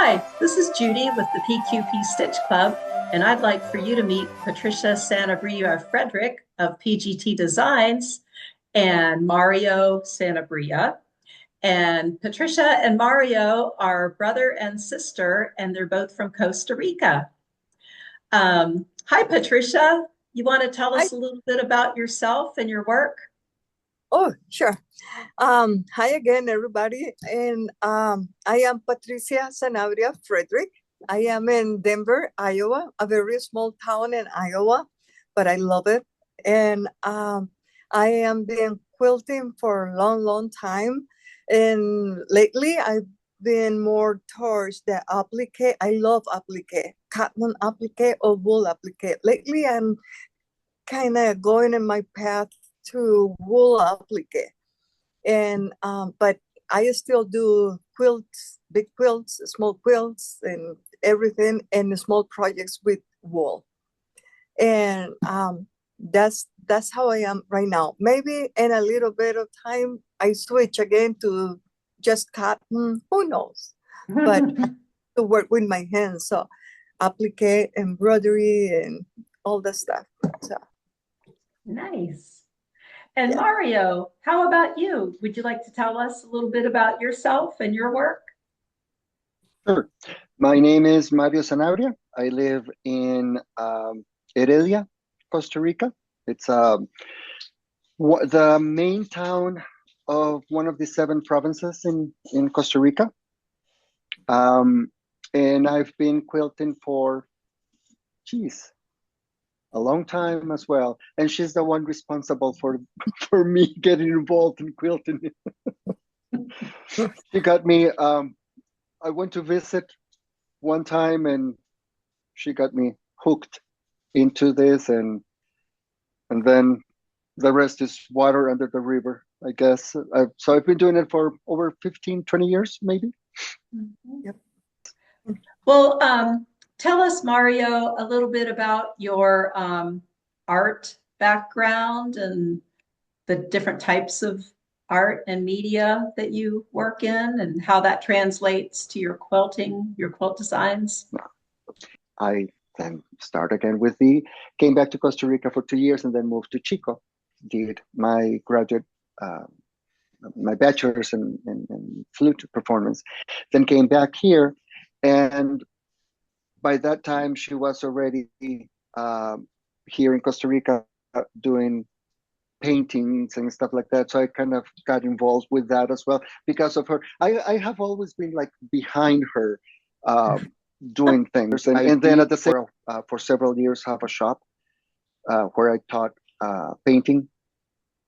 Hi, this is Judy with the PQP Stitch Club, and I'd like for you to meet Patricia Sanabria Frederick of PGT Designs and Mario Sanabria. And Patricia and Mario are brother and sister, and they're both from Costa Rica. Hi, Patricia. You want to tell Hi. us a little bit about yourself and your work? Oh, sure. Hi again, everybody. And I am Patricia Sanabria Frederick. I am in Denver, Iowa, a very small town in Iowa, but I love it. And I am been quilting for a long, long time. And lately, I've been more towards the applique. I love applique, cotton applique or wool applique. Lately, I'm kind of going in my path to wool applique, and but I still do quilts, big quilts, small quilts, and everything, and small projects with wool. And that's how I am right now. Maybe in a little bit of time I switch again to just cotton. Who knows? But to work with my hands, so applique, embroidery, and all the stuff. So Nice. And yeah. Mario, how about you? Would you like to tell us a little bit about yourself and your work? Sure. My name is Mario Sanabria. I live in Heredia, Costa Rica. It's the main town of one of the seven provinces in Costa Rica. And I've been quilting for, geez, a long time as well. And she's the one responsible for for me getting involved in quilting. She got me. I went to visit one time, and she got me hooked into this, and then the rest is water under the river, I guess. So I've been doing it for over 15, 20 years, maybe. Mhm. Yep. Well, tell us, Mario, a little bit about your art background and the different types of art and media that you work in and how that translates to your quilting, your quilt designs. I then started again with the, came back to Costa Rica for 2 years and then moved to Chico, did my graduate, uh, my bachelor's in flute performance, then came back here. And by that time, she was already uh, here in Costa Rica doing paintings and stuff like that. So I kind of got involved with that as well because of her. I have always been like behind her doing things. And then at the same for several years, have a shop where I taught painting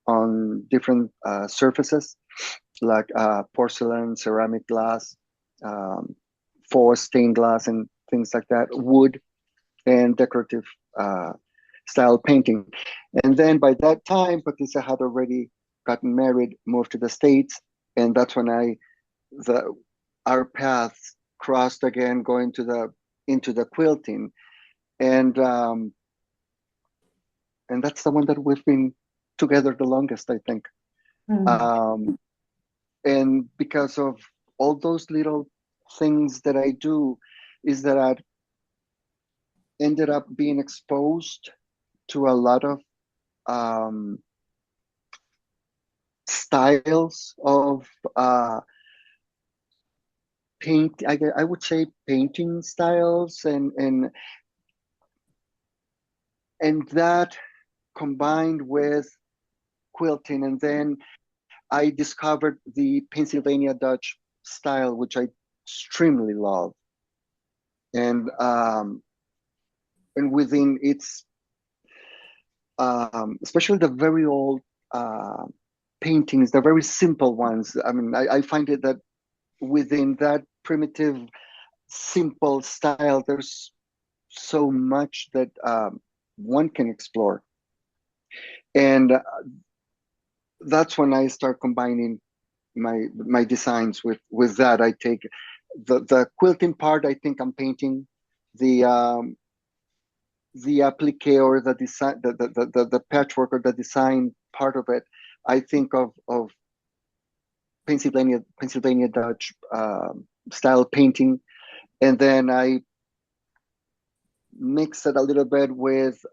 on different surfaces like porcelain, ceramic glass, um, for stained glass and things like that, wood and decorative uh, style painting. And then by that time, Patricia had already gotten married, moved to the States, and that's when the our paths crossed again, going to the into the quilting, and um, and that's the one that we've been together the longest, I think. Mm. Um, and because of all those little things that I do, is that I ended up being exposed to a lot of um, styles of paint. I would say painting styles, and that combined with quilting, and then I discovered the Pennsylvania Dutch style, which I extremely love, and um, and within its especially the very old uh, paintings, the very simple ones. I mean, I find it that within that primitive, simple style, there's so much that one can explore. And that's when I start combining my designs with that. I take the quilting part. I think I'm painting the applique or the design, the patchwork or the design part of it. I think of Pennsylvania Dutch style painting, And then I mix it a little bit with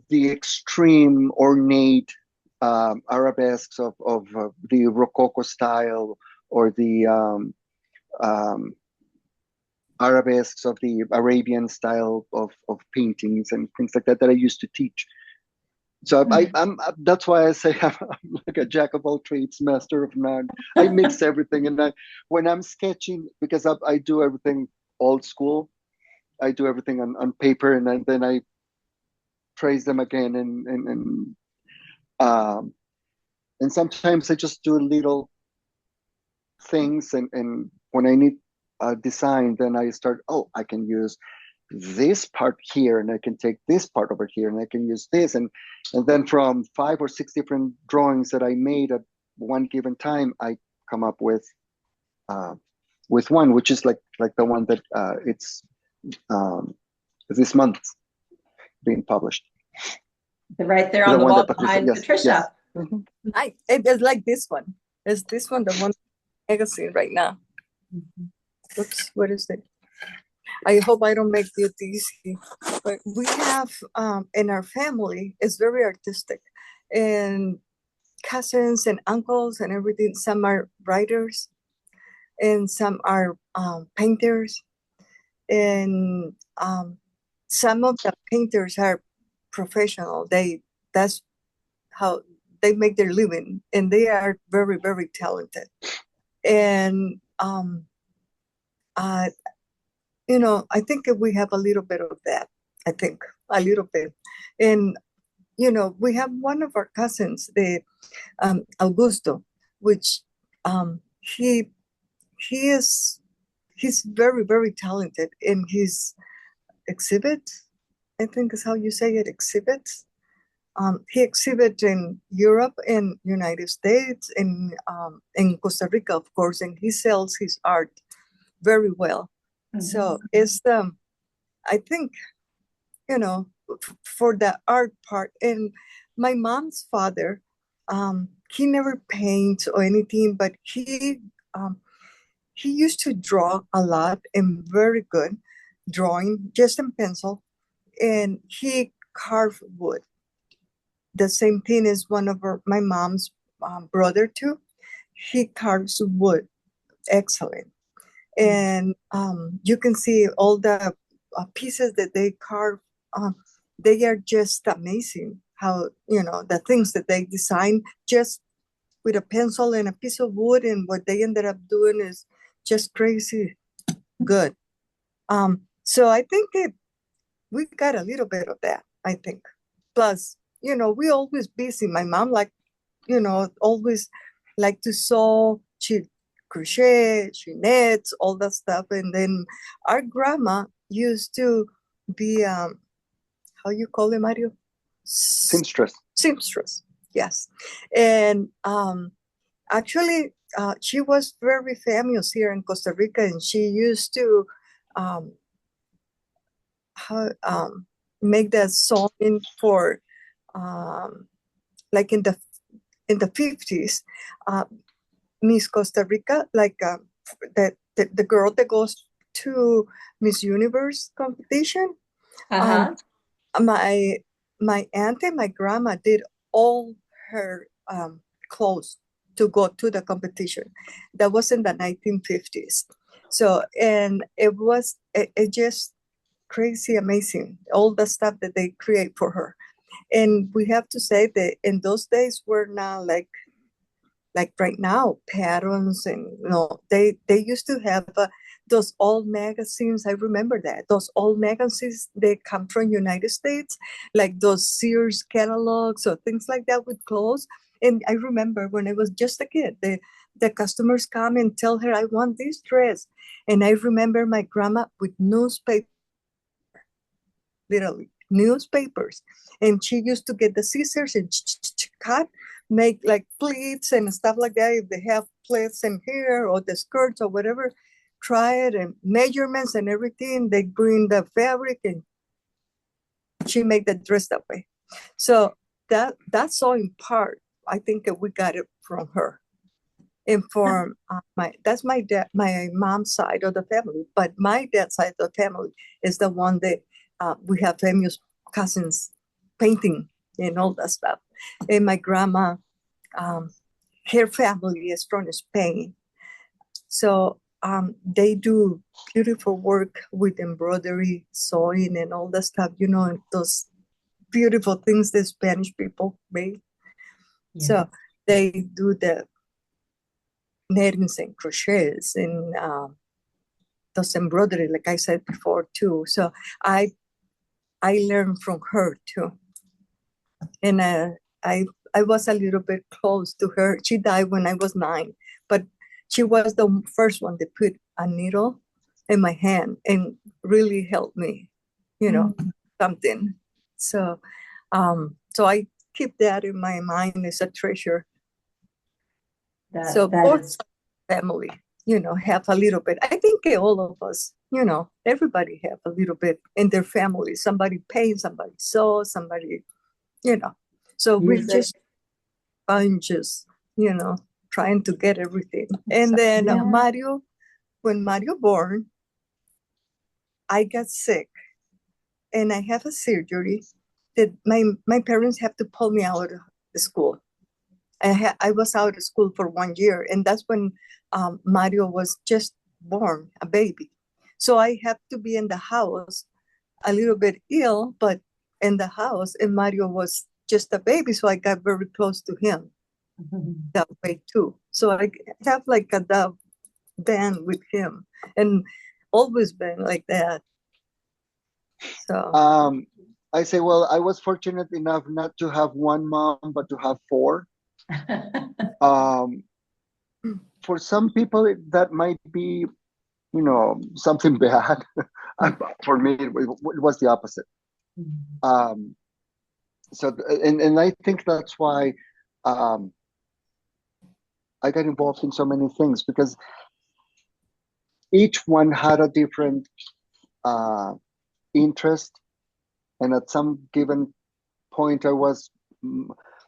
the extreme ornate arabesques of the Rococo style, or the arabesques of the Arabian style of paintings and things like that that I used to teach. So I'm that's why I say I'm like a jack of all trades, master of none. I mix everything, and when I'm sketching, because I do everything old school, I do everything on paper, and then I trace them again, um, and sometimes I just do little things, and when I need a design, then I start. Oh, I can use this part here, and I can take this part over here, and I can use this, and then from 5 or 6 different drawings that I made at one given time, I come up with one, which is like the one that it's this month being published. Right there on the one wall that Patricia, behind yes, Patricia. yes. Mhm. It's like this one. Is this one the one magazine right now? Oops, what is it? I hope I don't make it easy, but we have in our family, it's very artistic, and cousins and uncles and everything. Some are writers, and some are painters, and some of the painters are professional. That's how they make their living, and they are very, very talented. And uh, I think that we have a little bit of that. I think a little bit. And we have one of our cousins, the Augusto, which he he's very, very talented in his exhibit. I think is how you say it, exhibits. He exhibits in Europe and United States, and in Costa Rica, of course, and he sells his art very well. So it's I think for the art part. And my mom's father, he never paints or anything, but he used to draw a lot and very good drawing, just in pencil, and he carved wood. The same thing as one of my mom's brother too. He carves wood, excellent, and you can see all the pieces that they carve. They are just amazing. How the things that they design just with a pencil and a piece of wood, and what they ended up doing is just crazy good. So I think we got a little bit of that. I think. Plus, we always busy. My mom always like to sew. She crochet, she knits, all that stuff. And then our grandma used to be how you call it, Mario? Seamstress. Seamstress, yes. And actually, she was very famous here in Costa Rica, and she used to um, make that sewing for like in the 50s, Miss Costa Rica, like the girl that goes to Miss Universe competition. My aunt and my grandma did all her clothes to go to the competition. That was in the 1950s. So, and it just crazy amazing, all the stuff that they create for her. And we have to say that in those days were not like right now patterns, and they used to have those old magazines. I remember that those old magazines, they come from United States, like those Sears catalogs or things like that with clothes. And I remember when I was just a kid, the customers come and tell her, I want this dress. And I remember my grandma with newspaper, literally newspapers, and she used to get the scissors and cut, make like pleats and stuff like that. If they have pleats in here or the skirts or whatever, try it, and measurements and everything. They bring the fabric and she make the dress that way. So that's all in part. I think that we got it from her. And for that's my dad, my mom's side of the family. But my dad's side of the family is the one that we have famous cousins painting and all that stuff. And my grandma, her family is from Spain. So they do beautiful work with embroidery, sewing, and all that stuff, and those beautiful things the Spanish people made. Yes. So they do the knitings and crochets and those embroidery, like I said before, too. So I learned from her, too. And I was a little bit close to her. She died when I was 9, but she was the first one to put a needle in my hand and really helped me, something. So, so I keep that in my mind as a treasure. So both family, have a little bit. I think all of us, everybody have a little bit in their family. Somebody paints, somebody sews, somebody, So we're just bunches, trying to get everything. And then Yeah. when Mario born, I got sick and I have a surgery that my parents have to pull me out of the school. I was out of school for 1 year, and that's when Mario was just born, a baby. So I have to be in the house a little bit ill, but in the house, and Mario was just a baby, so I got very close to him that way too. So I have like a band with him, and always been like that. So I say, well, I was fortunate enough not to have one mom, but to have 4. For some people, that might be, something bad. For me, it was the opposite. So, and I think that's why I got involved in so many things, because each one had a different interest, and at some given point, I was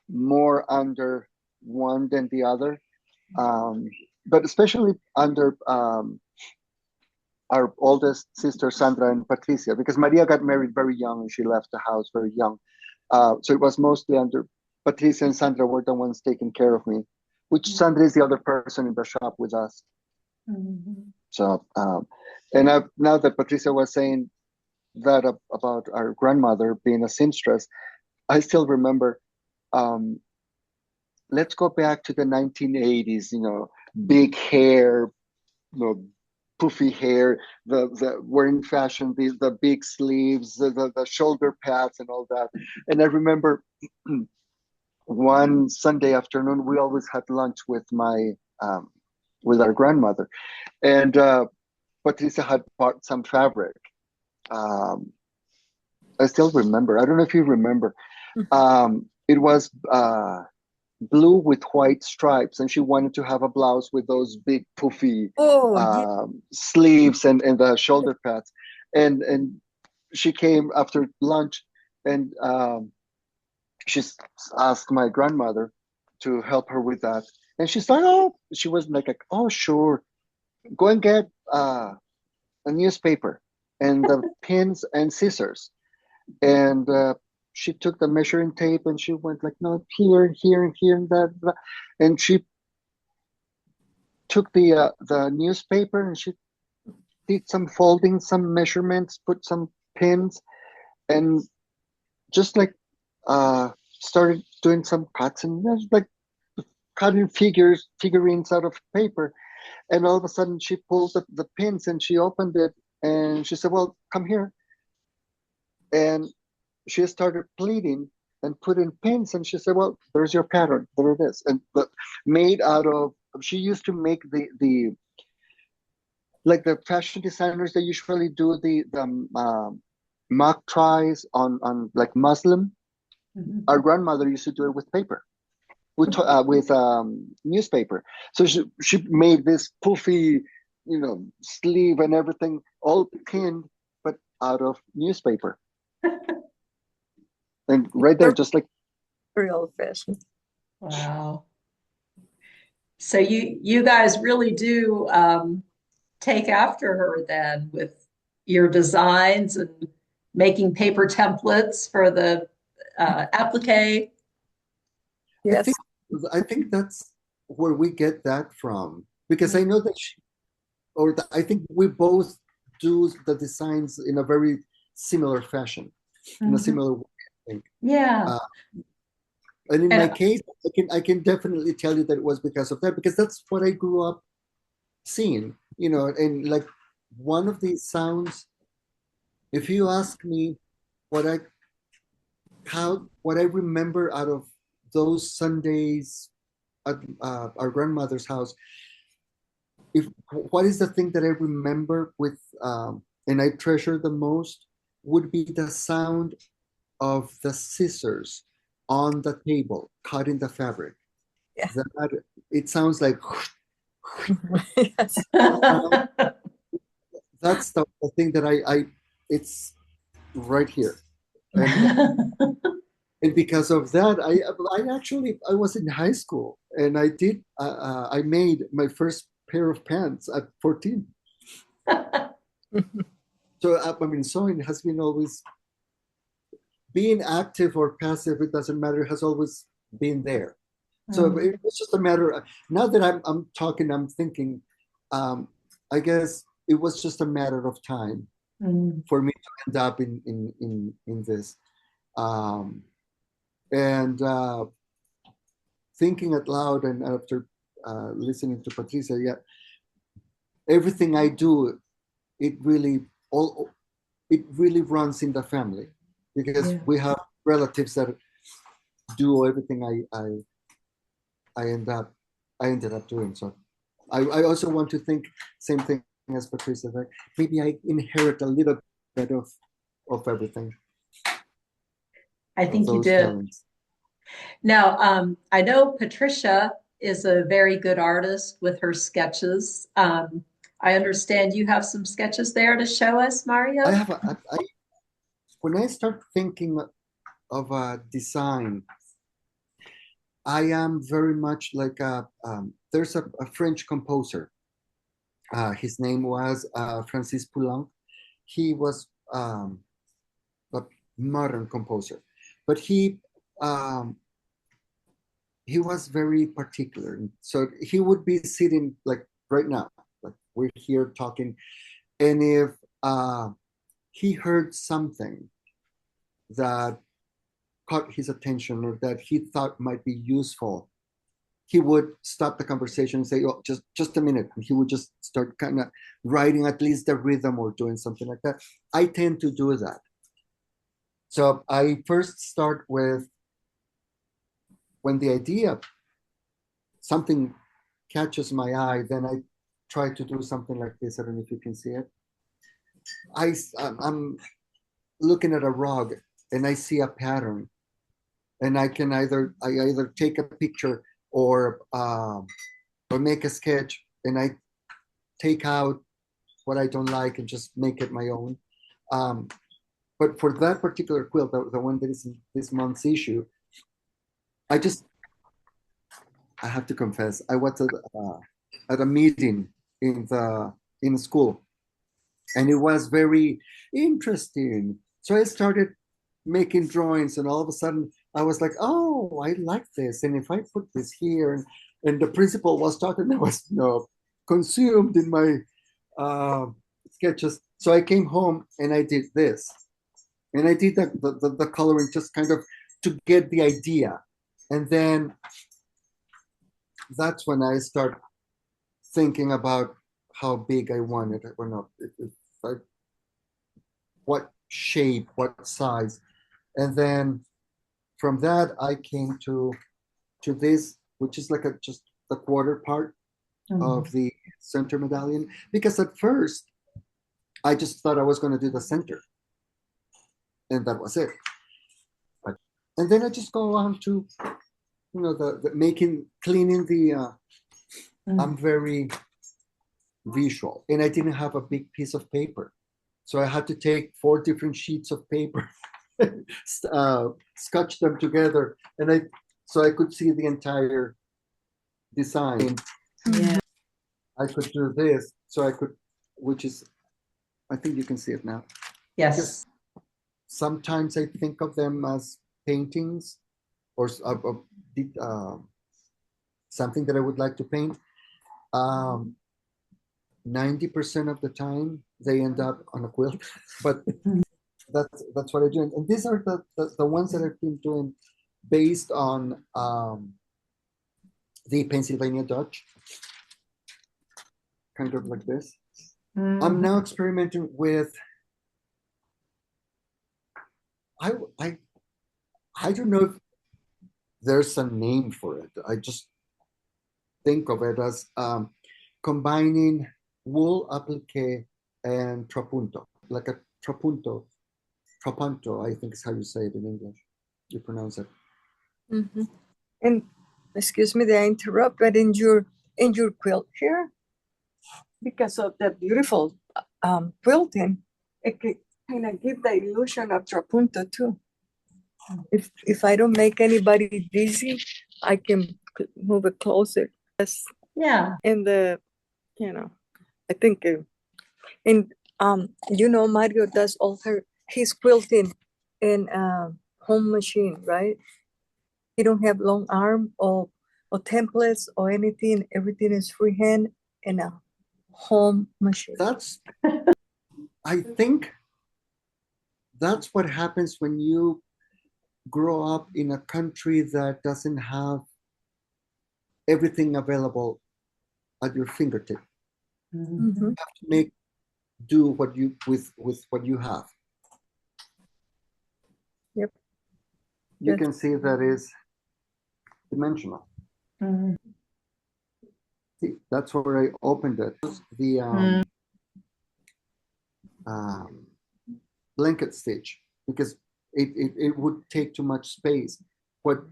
more under one than the other. But especially under our oldest sister, Sandra and Patricia, because Maria got married very young and she left the house very young. So it was mostly under Patricia, and Sandra were the ones taking care of me, which Sandra is the other person in the shop with us. So, and now that Patricia was saying that about our grandmother being a seamstress, I still remember, let's go back to the 1980s, big hair, poofy hair, the were in fashion, the big sleeves, the shoulder pads and all that. And I remember one Sunday afternoon, we always had lunch with with our grandmother, and Patricia had bought some fabric. I still remember. I don't know if you remember. It was blue with white stripes, and she wanted to have a blouse with those big poofy sleeves and the shoulder pads. And she came after lunch, and she asked my grandmother to help her with that. And she started, she was like, oh, sure, go and get a newspaper and the pins and scissors. And she took the measuring tape and she went like, no, here, here, and here, and that. And she took the newspaper and she did some folding, some measurements, put some pins, and just like started doing some cuts and like cutting figurines out of paper. And all of a sudden she pulled the pins and she opened it and she said, well, come here. And she started pleating and put in pins, and she said, well, there's your pattern, there it is. And made out of, she used to make the like the fashion designers, they usually do the mock tries on like muslin. Our grandmother used to do it with paper, with newspaper. So she made this poofy, sleeve and everything, all pinned, but out of newspaper. And right there, just like very old fashioned. Wow. So you guys really do take after her then with your designs and making paper templates for the applique. I Yes. think I think that's where we get that from because I know that I think we both do the designs in a very similar fashion, in a Mhm. similar way, I think. Yeah. And in my And case, I can definitely tell you that it was because of that, because that's what I grew up seeing, and like one of these sounds, if you ask me what I what I remember out of those Sundays at our grandmother's house, if what is the thing that I remember with and I treasure the most would be the sound of the scissors on the table cutting the fabric. Yeah. That it sounds like Yes. that's the thing that I it's right here. And because of that, I was in high school and I made my first pair of pants at 14. So I mean, sewing has been always being active or passive. It doesn't matter. Has always been there. So it was just a matter of, now that I'm talking, I'm thinking, I guess it was just a matter of time for me to end up in this. And thinking out loud, and after listening to Patricia, yeah, everything I do, it really runs in the family because we have relatives that do everything I ended up doing. So I also want to think same thing as Patricia, that maybe I inherit a little bit of everything. I think you those did. talents. Now, I know Patricia is a very good artist with her sketches. I understand you have some sketches there to show us, Mario. When I start thinking of a design, I am very much like there's a French composer. His name was Francis Poulenc. He was a modern composer, but he was very particular. So he would be sitting like right now, like we're here talking, and if he heard something that caught his attention or that he thought might be useful, he would stop the conversation and say, "Oh, just a minute." And he would just start kind of writing at least the rhythm or doing something like that. I tend to do that. So I first start with when the idea, something catches my eye, then I try to do something like this. I don't know if you can see it. I'm looking at a rug and I see a pattern, and I either take a picture or make a sketch, and I take out what I don't like and just make it my own. But for that particular quilt, the one that is in this month's issue, I have to confess, I was at a meeting in school, and it was very interesting. So I started making drawings, and all of a sudden I was like, "Oh, I like this." And if I put this here, and the principal was talking, I was consumed in my sketches. So I came home and I did this, and I did the coloring just kind of to get the idea, and then that's when I start thinking about how big I want it, or not, what shape, what size, and then from that I came to this, which is like just the quarter part of the center medallion, because at first I just thought I was going to do the center, and that was it. And then I just go on to the making, cleaning the I'm very visual, and I didn't have a big piece of paper, so I had to take 4 different sheets of paper, scotch them together, and so I could see the entire design. Yeah. I could do this, so I could, which is, I think you can see it now. Yes. Sometimes I think of them as paintings or something that I would like to paint. 90% of the time they end up on a quilt, but that's what I do. And these are the ones that I've been doing based on the Pennsylvania Dutch, kind of like this. I'm now experimenting with, I don't know if there's a name for it. I just think of it as combining wool applique and trapunto, like a trapunto, I think is how you say it in English. You pronounce it. Mhm. And excuse me that I interrupt, but in your quilt here, because of the beautiful quilting, it can kind of give the illusion of trapunto too. If I don't make anybody dizzy, I can move it closer. Yes. Yeah. And I think, and Mario does all his quilting in home machine, right? He don't have long arm or templates or anything. Everything is freehand in a home machine. I think that's what happens when you grow up in a country that doesn't have everything available at your fingertip. Mhm. You have to do what you with what you have. Yep. You Yes. can see that is dimensional. See, that's where I opened it. The blanket stitch, because it would take too much space. What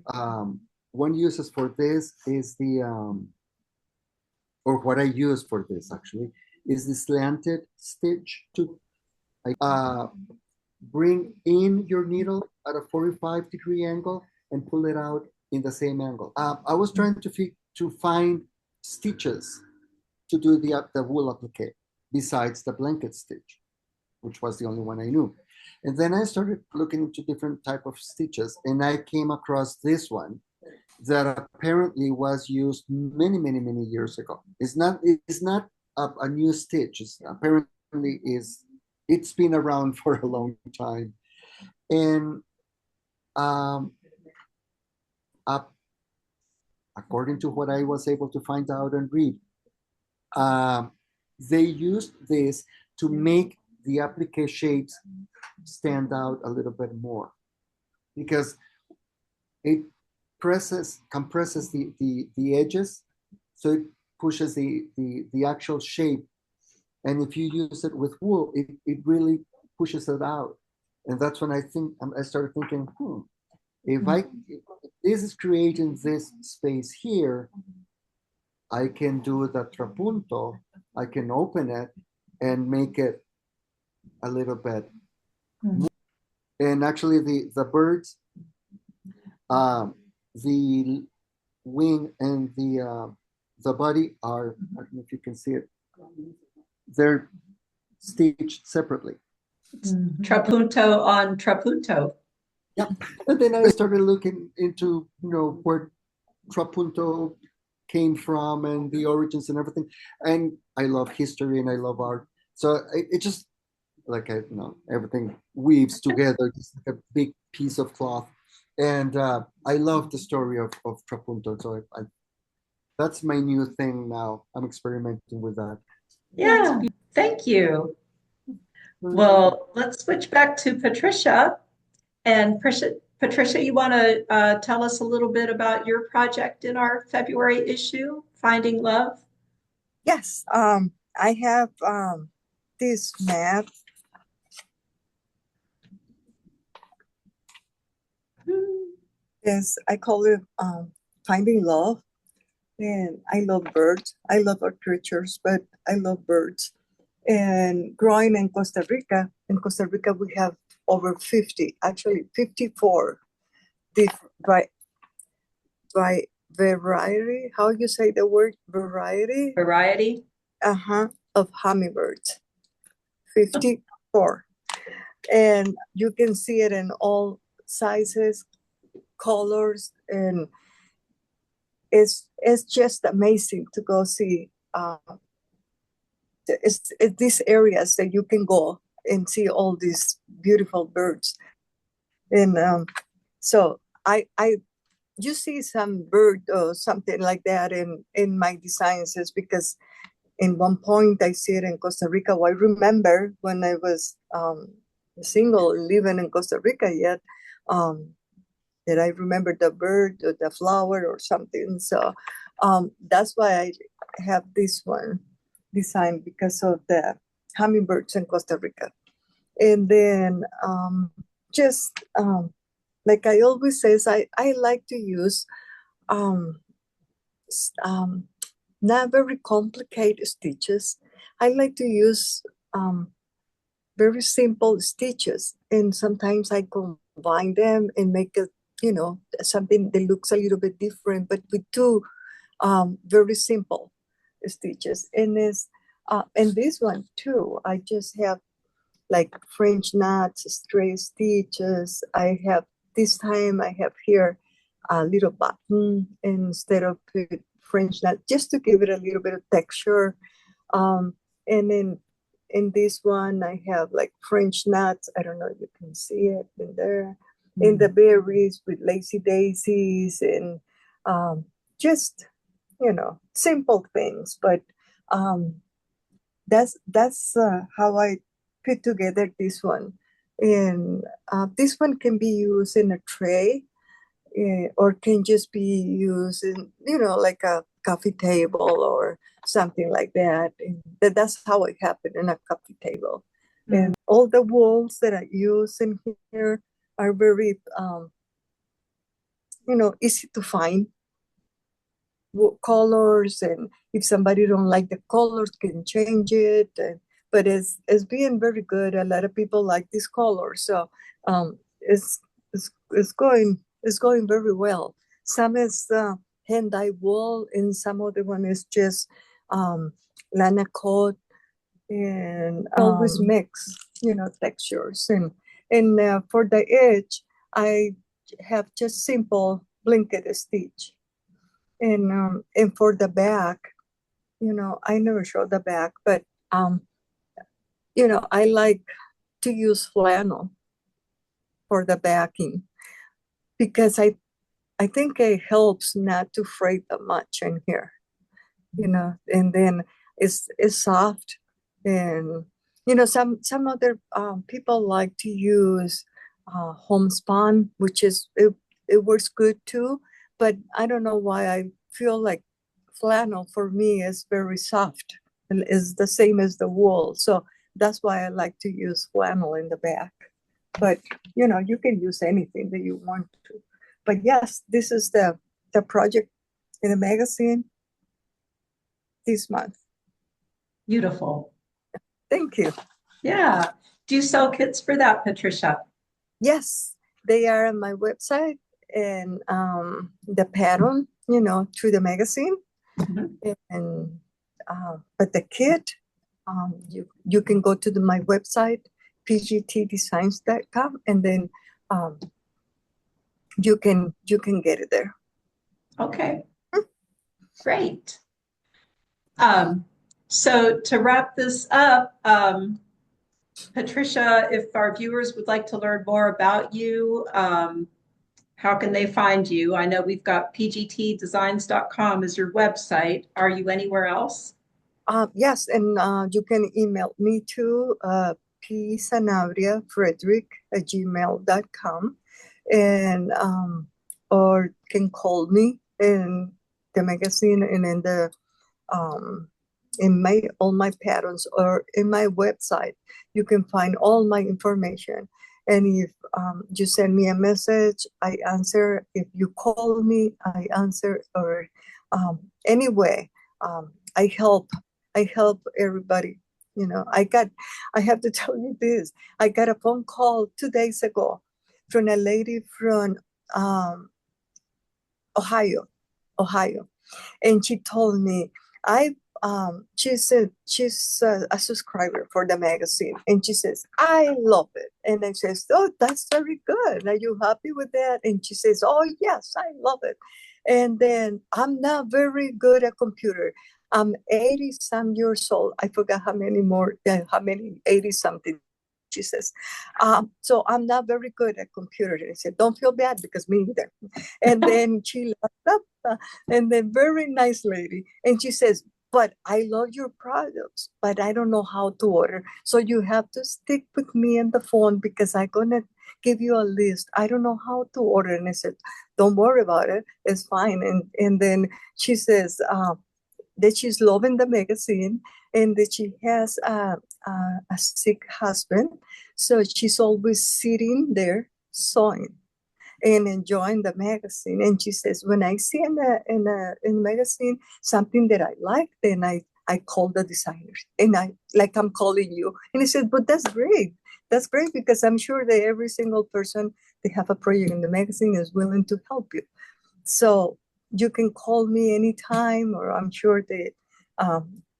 one uses for this is or what I use for this actually is the slanted stitch to bring in your needle at a 45-degree angle and pull it out in the same angle. I was trying to find stitches to do the wool applique besides the blanket stitch, which was the only one I knew. And then I started looking into different type of stitches, and I came across this one that apparently was used many, many, many years ago. It's not a new stitch. It's been around for a long time. And according to what I was able to find out and read, they used this to make the applique shapes stand out a little bit more, because it compresses the edges, so it pushes the actual shape. And if you use it with wool, it really pushes it out. And that's when I started thinking, if this is creating this space here, I can do the trapunto, I can open it and make it a little bit. And actually the birds, the wing and the body are, I don't know if you can see it, they're stitched separately. Trapunto on trapunto. Yep. And then I started looking into, where trapunto came from and the origins and everything. And I love history and I love art. So it just, like, everything weaves together, just like a big piece of cloth. And I love the story of trapunto. So that's my new thing now. I'm experimenting with that. Yeah, thank you. Well, let's switch back to Patricia. And Patricia, you want to tell us a little bit about your project in our February issue, Finding Love? Yes, I have this map. Yes, I call it Finding Love. And I love birds. I love our creatures, but I love birds. And growing in Costa Rica we have over 50, actually 54 variety, how you say the word variety? Variety. Of hummingbirds. 54. And you can see it in all sizes, colors, and it's just amazing to go see. It's these areas that you can go and see all these beautiful birds. And so you see some bird or something like that in my designs is because in one point I see it in Costa Rica. Well, I remember when I was single living in Costa Rica yet, that I remember the bird or the flower or something. So that's why I have this one designed because of the hummingbirds in Costa Rica. And then like I always says, I like to use not very complicated stitches. I like to use very simple stitches, and sometimes I combine them and make it, something that looks a little bit different, but with two very simple stitches. And this one too, I just have like French knots, straight stitches. This time I have here a little button instead of French knot, just to give it a little bit of texture. And then in this one, I have like French knots. I don't know if you can see it in there. In the berries with lacy daisies and just, simple things. But that's how I put together this one. And this one can be used in a tray or can just be used in, like a coffee table or something like that. And that's how it happened in a coffee table. And all the wools that I use in here are very, easy to find. Colors, and if somebody don't like the colors, can change it. But it's being very good. A lot of people like this color, so it's going very well. Some is hand-dyed wool, and some of the one is just lana coat, and always mix, textures. And for the edge, I have just simple blanket stitch. And for the back, I never show the back, but I like to use flannel for the backing because I think it helps not to fray that much in here, and then it's soft. And some other people like to use homespun, which is it works good too. But I don't know why I feel like flannel for me is very soft and is the same as the wool. So that's why I like to use flannel in the back. But you can use anything that you want to. But yes, this is the project in the magazine this month. Beautiful. Thank you. Yeah. Do you sell kits for that, Patricia? Yes, they are on my website and the pattern, through the magazine. And but the kit, you can go to my website, pgtdesigns.com, and then you can get it there. Okay. Great. So to wrap this up, Patricia, if our viewers would like to learn more about you, how can they find you? I know we've got pgtdesigns.com as your website. Are you anywhere else? Yes, and you can email me to psanabria.frederick@gmail.com, and or can call me in the magazine and in the in all my patterns, or in my website. You can find all my information. And if you send me a message, I answer. If you call me, I answer. Or anyway, I help everybody. I have to tell you this. I got a phone call 2 days ago from a lady from Ohio. Ohio. And she told me, she said she's a subscriber for the magazine, and she says, I love it. And I says, oh, that's very good. Are you happy with that? And she says, oh yes, I love it. And then I'm not very good at computer. I'm 80 some years old. I forgot how many 80 something. She says, so I'm not very good at computer. And I said, don't feel bad because me either. And then she laughed up, and then very nice lady. And she says, but I love your products, but I don't know how to order. So you have to stick with me on the phone because I'm gonna give you a list. I don't know how to order. And I said, don't worry about it. It's fine. And then she says that she's loving the magazine and that she has a sick husband. So she's always sitting there sewing and enjoying the magazine. And she says, when I see in the magazine something that I like, then I call the designers and I'm calling you. And he said, but that's great. That's great because I'm sure that every single person that have a project in the magazine is willing to help you. So you can call me anytime, or I'm sure that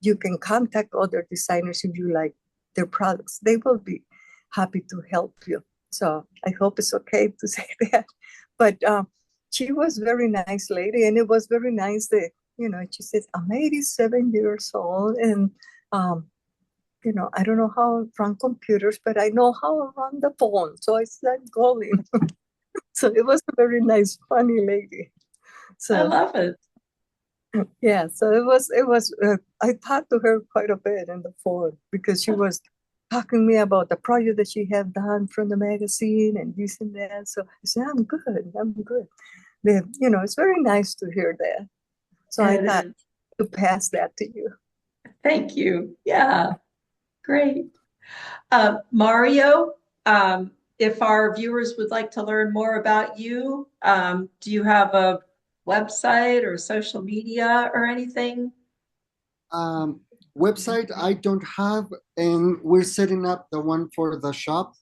you can contact other designers if you like their products. They will be happy to help you. So I hope it's okay to say that. But she was very nice lady, and it was very nice that, she says, I'm 87 years old, and I don't know how to run computers, but I know how to run the phone. So I started calling. So it was a very nice, funny lady. So I love it. yeah, so it was I talked to her quite a bit in the phone because she was talking to me about the project that she had done from the magazine and this and that. So I said, I'm good. It's very nice to hear that. So I thought to pass that to you. Thank you. Yeah, great. Mario, if our viewers would like to learn more about you, do you have a website or social media or anything? Website I don't have, and we're setting up the one for the shop.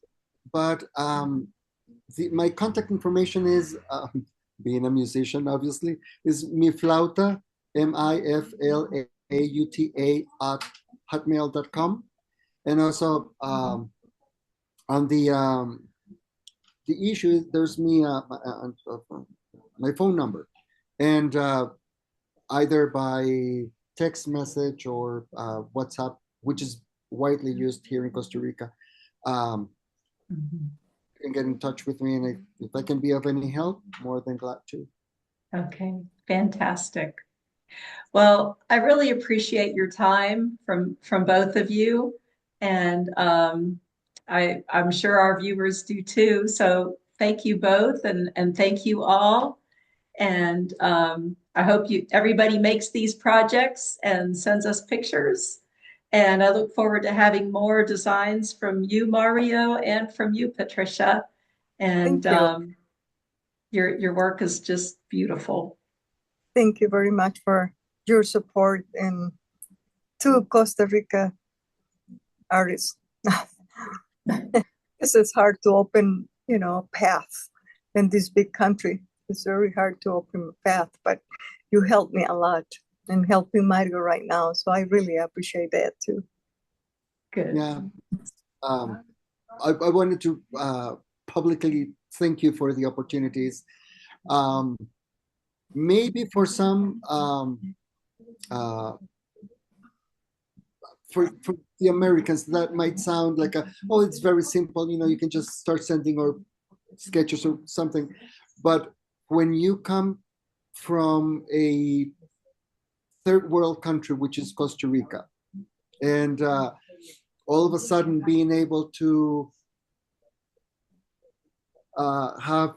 But my contact information is, being a musician, obviously, is miflauta, MIFLAUTA at hotmail.com. And also on the issue, there's my phone number, and either by text message or WhatsApp, which is widely used here in Costa Rica. You can get in touch with me, and if I can be of any help, more than glad to. Okay, fantastic. Well, I really appreciate your time from both of you, and I'm sure our viewers do too. So thank you both, and thank you all. And I hope everybody makes these projects and sends us pictures. And I look forward to having more designs from you, Mario, and from you, Patricia. And Thank you. Your work is just beautiful. Thank you very much for your support and to Costa Rica artists. This is hard to open, a path in this big country. It's very hard to open a path, but you helped me a lot and helping Mario right now. So I really appreciate that too. Good. Yeah. I wanted to publicly thank you for the opportunities. Maybe for some, for the Americans, that might sound like it's very simple. You can just start sending or sketches or something. But when you come from a third world country, which is Costa Rica, and all of a sudden being able to have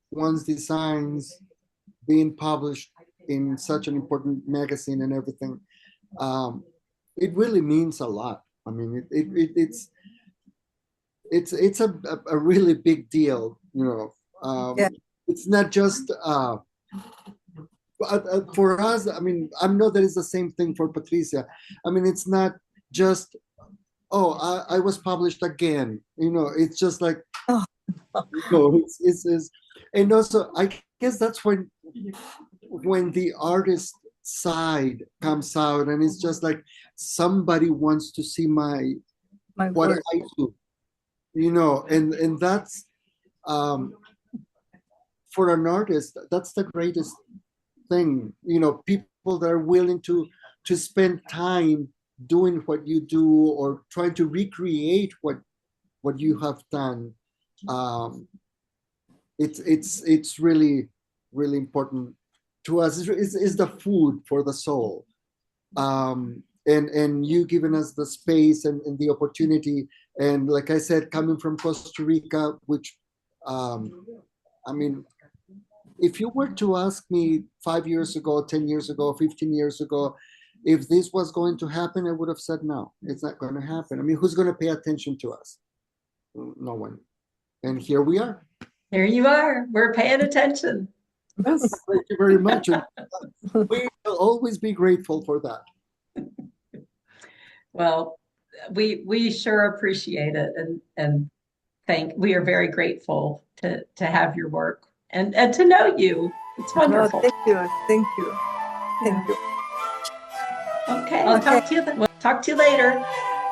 one's designs being published in such an important magazine and everything, it really means a lot. I mean, it's a really big deal. Yeah. It's not just for us. I mean, I know that it's the same thing for Patricia. I mean, it's not just, I was published again. It's just like, it's and also I guess that's when when the artist side comes out and it's just like somebody wants to see My what work. I do, and that's for an artist, that's the greatest thing. People that are willing to spend time doing what you do or trying to recreate what you have done. It's really really important to us. It's the food for the soul. And you giving us the space and the opportunity, and like I said, coming from Costa Rica, which I mean, if you were to ask me 5 years ago, 10 years ago, 15 years ago, if this was going to happen, I would have said no, it's not going to happen. I mean, who's going to pay attention to us? No one. And here we are. Here you are. We're paying attention. Yes, thank you very much. And we will always be grateful for that. Well, we sure appreciate it, and we are very grateful to have your work and to know you. It's Oh, wonderful. thank you. Thank you. Thank you. Okay, I'll talk to you. We'll talk to you later.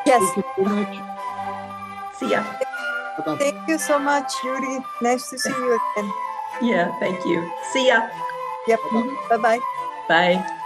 Yes. Thank you very much. See ya. Bye-bye. Thank you so much, Judy. Nice to see you again. Yeah, thank you. See ya. Yep. Bye-bye. Bye.